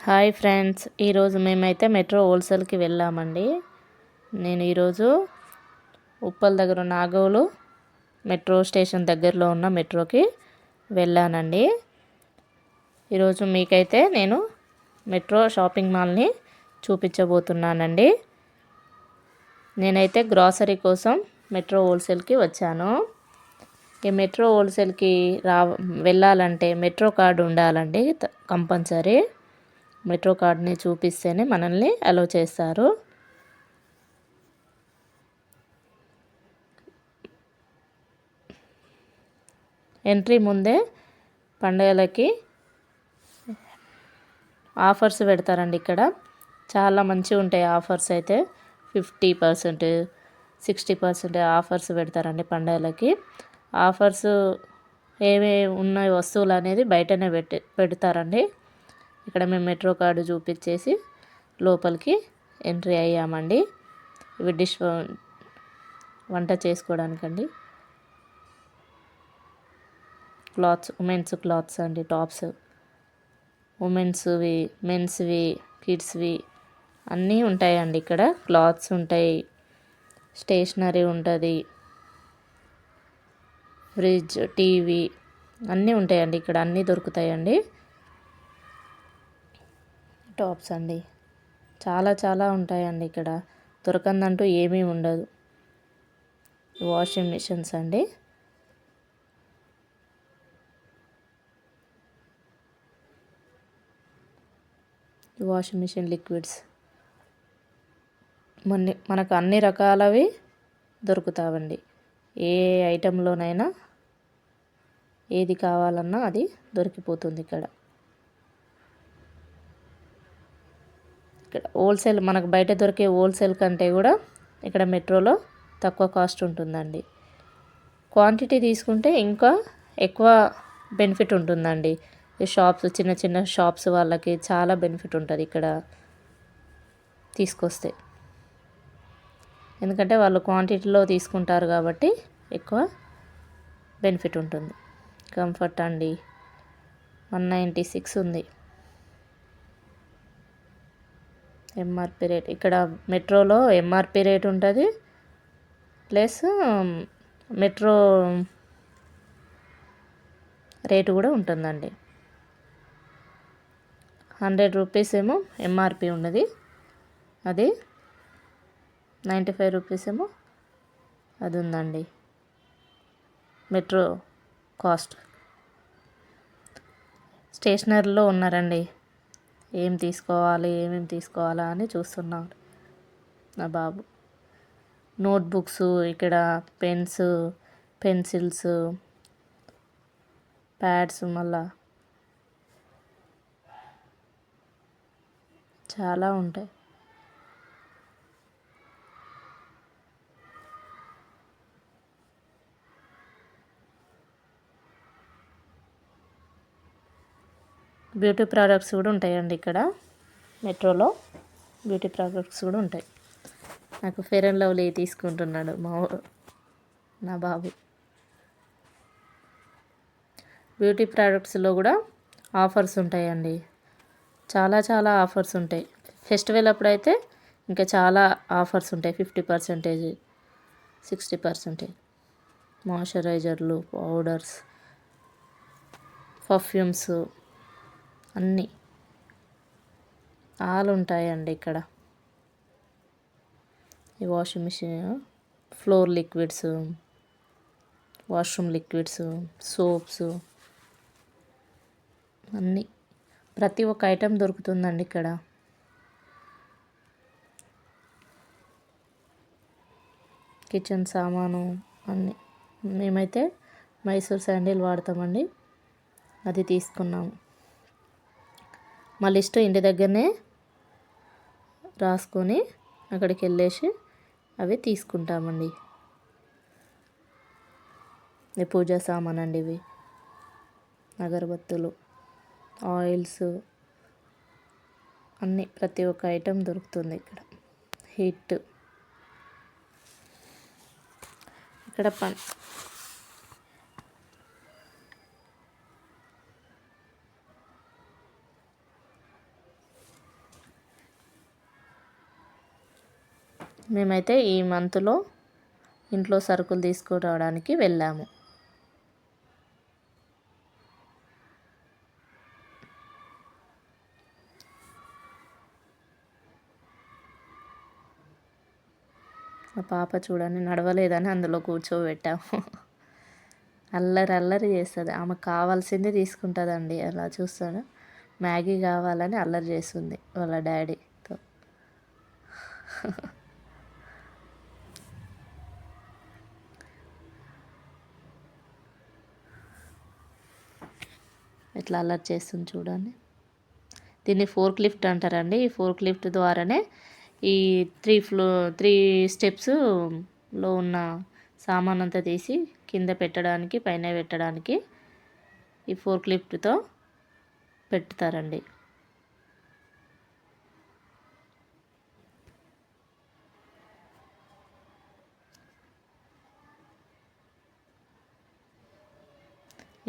Hi friends, ఈరోజు మేమైతే metro హోల్సేల్కి వెళ్ళామండి. నేను ఈరోజు ఉప్పల్ దగ్గర నాగోలు మెట్రో స్టేషన్ దగ్గరలో ఉన్న మెట్రోకి వెళ్ళానండి. ఈరోజు మీకైతే నేను మెట్రో షాపింగ్ మాల్ని చూపించబోతున్నానండి. నేనైతే గ్రాసరీ కోసం మెట్రో హోల్సేల్కి వచ్చాను. ఈ మెట్రో హోల్సేల్కి వెళ్ళాలంటే మెట్రో కార్డు ఉండాలండి కంపల్సరీ. మెట్రో కార్డ్ని చూపిస్తేనే మనల్ని అలో చేస్తారు. ఎంట్రీ ముందే పండుగలకి ఆఫర్స్ పెడతారండి. ఇక్కడ చాలా మంచిగా ఉంటాయి ఆఫర్స్. అయితే 50%, 60% ఆఫర్స్ పెడతారండి పండుగలకి. ఆఫర్స్ ఏవే ఉన్న వస్తువులు అనేది బయటనే పెడతారండి. ఇక్కడ మేము మెట్రో కార్డు చూపించేసి లోపలికి ఎంట్రీ అయ్యామండి. ఇవి వంట చేసుకోవడానికండి. క్లాత్స్, ఉమెన్స్ క్లాత్స్ అండి, టాప్స్, ఉమెన్స్వి, మెన్స్వి, కిడ్స్వి అన్నీ ఉంటాయండి. ఇక్కడ క్లాత్స్ ఉంటాయి, స్టేషనరీ ఉంటుంది, ఫ్రిడ్జ్, టీవీ అన్నీ ఉంటాయండి. ఇక్కడ అన్నీ దొరుకుతాయండి. టాప్స్ అండి, చాలా ఉంటాయండి. ఇక్కడ దొరకందంటూ ఏమీ ఉండదు. వాషింగ్ మిషన్స్ అండి, వాషింగ్ మిషన్ లిక్విడ్స్, మనకు అన్ని రకాలవి దొరుకుతావండి. ఏ ఐటెంలోనైనా ఏది కావాలన్నా అది దొరికిపోతుంది ఇక్కడ. హోల్సేల్, మనకు బయట దొరికే హోల్సేల్ కంటే కూడా ఇక్కడ మెట్రోలో తక్కువ కాస్ట్ ఉంటుందండి. క్వాంటిటీ తీసుకుంటే ఇంకా ఎక్కువ బెనిఫిట్ ఉంటుందండి. ఈ షాప్స్, చిన్న షాప్స్ వాళ్ళకి చాలా బెనిఫిట్ ఉంటుంది ఇక్కడ తీసుకొస్తే. ఎందుకంటే వాళ్ళు క్వాంటిటీలో తీసుకుంటారు కాబట్టి ఎక్కువ బెనిఫిట్ ఉంటుంది. కంఫర్ట్ అండి 196 ఉంది ఎంఆర్పి రేట్. ఇక్కడ మెట్రోలో ఎంఆర్పి రేట్ ఉంటుంది, ప్లస్ మెట్రో రేటు కూడా ఉంటుందండి. 100 రూపీస్ ఏమో ఎంఆర్పి ఉన్నది, అది 95 రూపీస్ ఏమో అది ఉందండి మెట్రో కాస్ట్. స్టేషనరీలో ఉన్నారండి, ఏమేమి తీసుకోవాలా అని చూస్తున్నారు నా బాబు. నోట్బుక్స్, ఇక్కడ పెన్స్, పెన్సిల్స్, ప్యాడ్స్, మళ్ళా చాలా ఉంటాయి. బ్యూటీ ప్రోడక్ట్స్ కూడా ఉంటాయండి ఇక్కడ మెట్రోలో. బ్యూటీ ప్రోడక్ట్స్ కూడా ఉంటాయి. నాకు ఫెయిర్ అండ్ లవ్లీ తీసుకుంటున్నాడు నా బాబు. బ్యూటీ ప్రోడక్ట్స్లో కూడా ఆఫర్స్ ఉంటాయండి. చాలా ఆఫర్స్ ఉంటాయి. ఫెస్టివల్ అప్పుడైతే ఇంకా చాలా ఆఫర్స్ ఉంటాయి. 50%, 60%. మాయిశ్చరైజర్లు, పౌడర్స్, పర్ఫ్యూమ్స్ అన్నీ ఆల్ ఉంటాయండి ఇక్కడ. ఈ washing machine, floor liquids, washroom liquids, soaps అన్నీ, ప్రతి ఒక్క ఐటెం దొరుకుతుందండి ఇక్కడ. కిచెన్ సామాను అన్నీ. మేమైతే మైసూర్ శాండిల్ వాడతామండి, అది తీసుకున్నాము. మా లిస్ట్ ఇంటి దగ్గరనే రాసుకొని అక్కడికి వెళ్ళేసి అవి తీసుకుంటామండి. ఈ పూజా సామాన్ అండి, ఇవి అగరబత్తులు, ఆయిల్స్ అన్నీ, ప్రతి ఒక్క ఐటెం దొరుకుతుంది ఇక్కడ. హిట్ ఇక్కడ మేమైతే ఈ మంత్లో ఇంట్లో సరుకులు తీసుకురావడానికి వెళ్ళాము. మా పాప చూడండి నడవలేదని అందులో కూర్చోబెట్టాము. అల్లరి అల్లరి చేస్తుంది. ఆమెకు కావాల్సింది తీసుకుంటుందండి. అలా చూస్తాను, మ్యాగీ కావాలని అల్లరి చేస్తుంది వాళ్ళ డాడీతో. ఎట్లా అల్లరి చేస్తుంది చూడండి. దీన్ని ఫోర్క్ లిఫ్ట్ అంటారండి. ఈ ఫోర్క్ లిఫ్ట్ ద్వారానే ఈ 3 స్టెప్స్లో ఉన్న సామాన్ అంతా తీసి కింద పెట్టడానికి, పైన పెట్టడానికి ఈ ఫోర్క్ లిఫ్ట్తో పెడతారండి.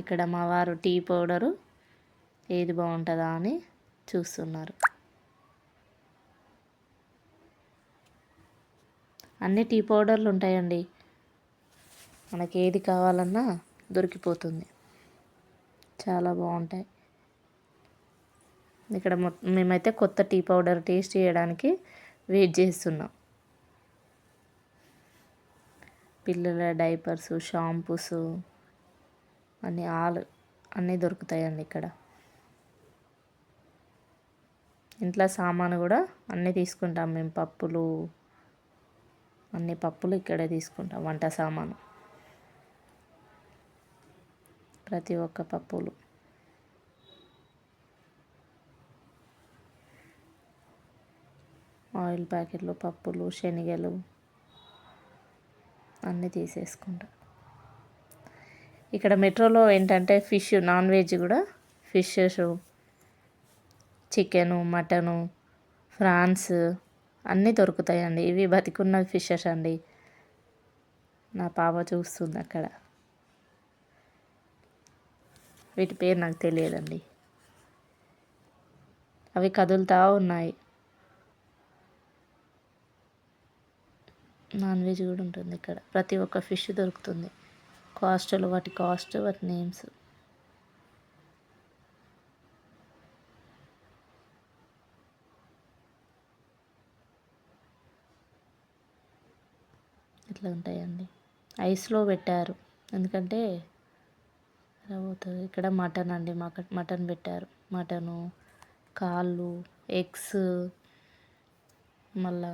ఇక్కడ మా వారు టీ పౌడరు ఏది బాగుంటుందా అని చూస్తున్నారు. అన్ని టీ పౌడర్లు ఉంటాయండి, మనకి ఏది కావాలన్నా దొరికిపోతుంది. చాలా బాగుంటాయి. ఇక్కడ మేమైతే కొత్త టీ పౌడర్ టేస్ట్ చేయడానికి వెయిట్ చేస్తున్నాం. పిల్లల డైపర్స్, షాంపూస్ అన్నీ దొరుకుతాయండి ఇక్కడ. ఇంట్లో సామాను కూడా అన్నీ తీసుకుంటాం మేము. అన్ని పప్పులు ఇక్కడే తీసుకుంటాం. వంట సామాను ప్రతి ఒక్క పప్పులు, ఆయిల్ ప్యాకెట్లు, పప్పులు, శనగలు అన్నీ తీసేసుకుంటాం. ఇక్కడ మెట్రోలో ఏంటంటే నాన్ వెజ్ కూడా ఫిషెస్, చికెను, మటను, ఫ్రాన్స్ అన్నీ దొరుకుతాయండి. ఇవి బతికున్న ఫిషెస్ అండి. నా పాప చూస్తుంది అక్కడ. వీటి పేరు నాకు తెలియదండి. అవి కదులుతూ ఉన్నాయి. నాన్ వెజ్ కూడా ఉంటుంది ఇక్కడ. ప్రతి ఒక్క ఫిష్ దొరుకుతుంది. వాటి కాస్ట్, వాటి నేమ్స్. ఇట్లా ఉంటాయండి. ఐస్లో పెట్టారు ఎందుకంటే అవుతుంది. ఇక్కడ మటన్ అండి, మటన్ పెట్టారు. మటను, కాళ్ళు, ఎగ్స్, మళ్ళా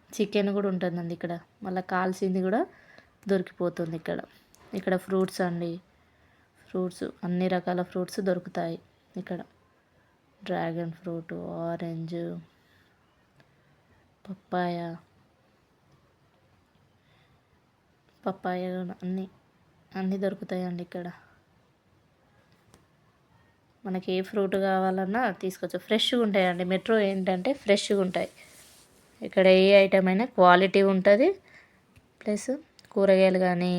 చికెన్ కూడా ఉంటుందండి ఇక్కడ. మళ్ళీ కాల్చింది కూడా దొరికిపోతుంది ఇక్కడ. ఇక్కడ ఫ్రూట్స్ అండి, అన్ని రకాల ఫ్రూట్స్ దొరుకుతాయి ఇక్కడ. డ్రాగన్ ఫ్రూట్, ఆరెంజ్, పప్పాయ అన్నీ దొరుకుతాయండి ఇక్కడ. మనకి ఏ ఫ్రూట్ కావాలన్నా తీసుకోవచ్చు. ఫ్రెష్గా ఉంటాయండి. మెట్రో ఏంటంటే ఫ్రెష్గా ఉంటాయి. ఇక్కడ ఏ ఐటమ్ అయినా క్వాలిటీ ఉంటుంది. ప్లస్ కూరగాయలు కానీ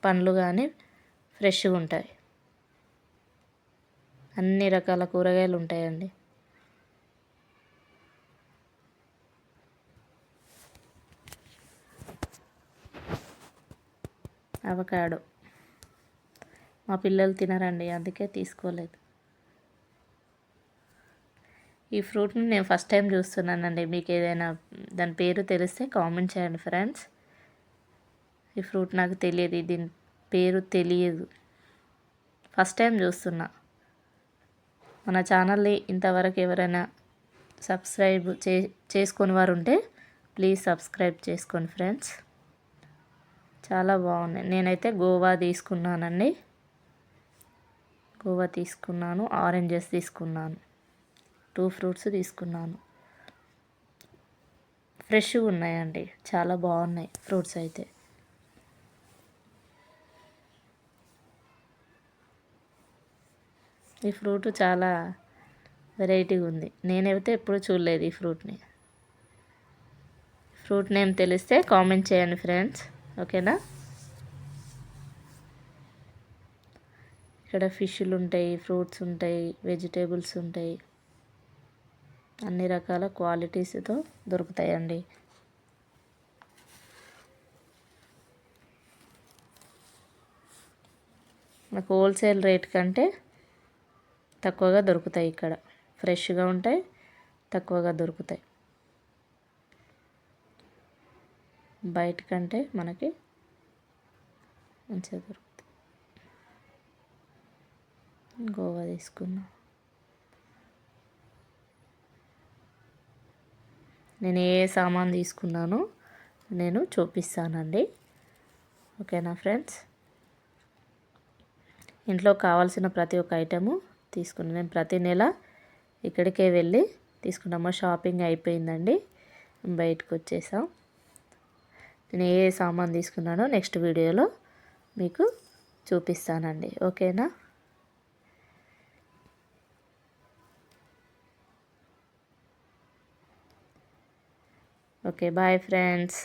పండ్లు కానీ ఫ్రెష్గా ఉంటాయి. అన్ని రకాల కూరగాయలు ఉంటాయండి. అవకాడో మా పిల్లలు తినరండి, అందుకే తీసుకోలేదు. ఈ ఫ్రూట్ని నేను ఫస్ట్ టైం చూస్తున్నానండి. మీకు ఏదైనా దాని పేరు తెలిస్తే కామెంట్ చేయండి ఫ్రెండ్స్. ఈ ఫ్రూట్ నాకు తెలియదు, దీని పేరు తెలియదు. ఫస్ట్ టైం చూస్తున్నా. మన ఛానల్ని ఇంతవరకు ఎవరైనా సబ్స్క్రైబ్ చేసుకొని వారు ఉంటే ప్లీజ్ సబ్స్క్రైబ్ చేసుకోండి ఫ్రెండ్స్. చాలా బాగున్నాయి. నేనైతే గోవా తీసుకున్నానండి. ఆరెంజెస్ తీసుకున్నాను. 2 ఫ్రూట్స్ తీసుకున్నాను. ఫ్రెష్గా ఉన్నాయండి, చాలా బాగున్నాయి ఫ్రూట్స్ అయితే. ఈ ఫ్రూట్ చాలా వెరైటీగా ఉంది. నేనైతే ఎప్పుడు చూడలేదు ఈ ఫ్రూట్ని. ఫ్రూట్ నేమ్ తెలిస్తే కామెంట్ చేయండి ఫ్రెండ్స్, ఓకేనా. ఇక్కడ ఫిష్లు ఉంటాయి, ఫ్రూట్స్ ఉంటాయి, వెజిటేబుల్స్ ఉంటాయి. అన్ని రకాల క్వాలిటీస్తో దొరుకుతాయండి. నాకు హోల్సేల్ రేట్ కంటే తక్కువగా దొరుకుతాయి ఇక్కడ. ఫ్రెష్గా ఉంటాయి, తక్కువగా దొరుకుతాయి. బయట కంటే మనకి మంచిగా దొరుకుతాయి. గోవా తీసుకున్నా. నేను ఏ సామాన్ తీసుకున్నానో నేను చూపిస్తానండి. ఓకేనా ఫ్రెండ్స్? ఇంట్లో కావాల్సిన ప్రతి ఒక్క ఐటెము తీసుకున్నాను. నేను ప్రతి నెల ఇక్కడికే వెళ్ళి తీసుకున్నాము. షాపింగ్ అయిపోయిందండి, బయటకు వచ్చేసాం. నేను ఏ సామాన్ తీసుకున్నానో నెక్స్ట్ వీడియోలో మీకు చూపిస్తానండి. ఓకేనా? Okay, bye friends.